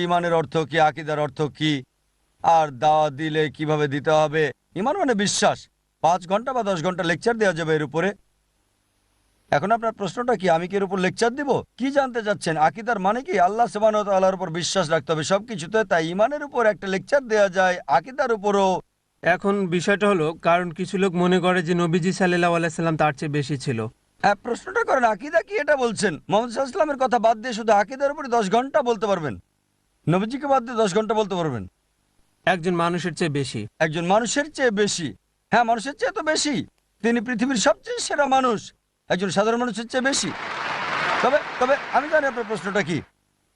ইমানের অর্থ কি, আকীদার অর্থ কি, আর দাওয়াত দিলে কিভাবে দিতে হবে। ইমান মানে বিশ্বাস। 5 ঘন্টা বা 10 ঘন্টা লেকচার দেওয়া যাবে এর উপরে। এখন আপনার প্রশ্নটা কি, আমি কি এর উপর লেকচার দিব? কি জানতে চাচ্ছেন? আকীদার মানে কি আল্লাহ সুবহানাহু ওয়া তাআলার উপর বিশ্বাস রাখতে হবে সবকিছুতে। তাই ইমানের উপর একটা লেকচার দেওয়া যায়, আকীদার উপরও। এখন বিষয়টা হলো, কারণ কিছু লোক মনে করে যে নবীজি সাল্লাল্লাহু আলাইহি সাল্লাম তার চেয়ে বেশি ছিল। হ্যাঁ, প্রশ্নটা করেন আকীদা কি এটা বলছেন। মুহাম্মদ সাল্লাল্লাহু আলাইহি ওয়াসাল্লামের কথা বাদ দিয়ে শুধু আকীদার উপরে 10 ঘন্টা বলতে পারবেন, নবীজিকে বাদ দিয়ে 10 ঘন্টা বলতে পারবেন। একজন মানুষের চেয়ে বেশি। একজন মানুষের চেয়ে বেশি? হ্যাঁ, মানুষের চেয়ে তো বেশি। তিনি পৃথিবীর সবচেয়ে সেরা মানুষ, একজন সাধারণ মানুষের চেয়ে বেশি। তবে তবে আমি জানি আপনার প্রশ্নটা কি।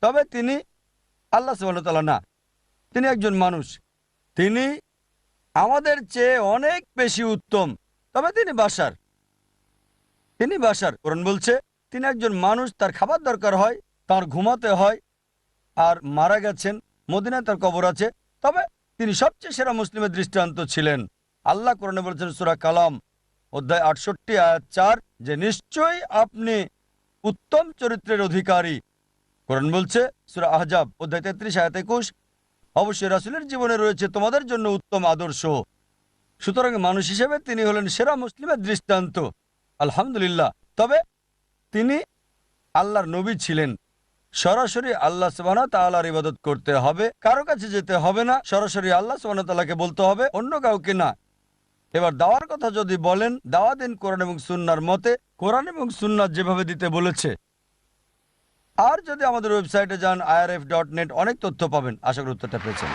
তবে তিনি আল্লাহ সুবহানাহু ওয়া তাআলা না, তিনি একজন মানুষ। তিনি আমাদের চেয়ে অনেক বেশি উত্তম। তবে তিনি বাশার, তিনি বাশার। কোরআন বলছে তিনি একজন মানুষ, তার খাবার দরকার হয়, তার ঘুমাতে হয়, আর মারা গেছেন, মদিনায় তার কবর আছে। তবে তিনি সবচেয়ে সেরা মুসলিমের দৃষ্টান্ত ছিলেন। আল্লাহ কোরআনে বলেছেন সূরা কালাম অধ্যায় 68 আয়াত 4 যে নিশ্চয়ই আপনি উত্তম চরিত্রের অধিকারী। কোরআন বলছে সূরা আহজাব অধ্যায় 33 আয়াত 21 অবশ্যই রাসূলের জীবনে রয়েছে তোমাদের জন্য উত্তম আদর্শ। সুতরাং মানুষ হিসেবে তিনি হলেন সেরা মুসলিমের দৃষ্টান্ত, আলহামদুলিল্লাহ। তবে তিনি আল্লাহর নবী ছিলেন। সরাসরি আল্লাহ সুবহানাহু ওয়া তাআলার ইবাদত করতে হবে, কারো কাছে যেতে হবে না, সরাসরি আল্লাহ সুবহানাহু ওয়া তাআলাকে বলতে হবে, অন্য কাউকে না। এবার দাওয়ার কথা যদি বলেন, দাওয়া দিন কোরআন এবং সুন্নাহর মতে, কোরআন এবং সুন্নাহ যেভাবে দিতে বলেছে। আর যদি আমাদের ওয়েবসাইটে যান irf.net, অনেক তথ্য পাবেন। আশা করি উত্তরটা পেয়েছেন।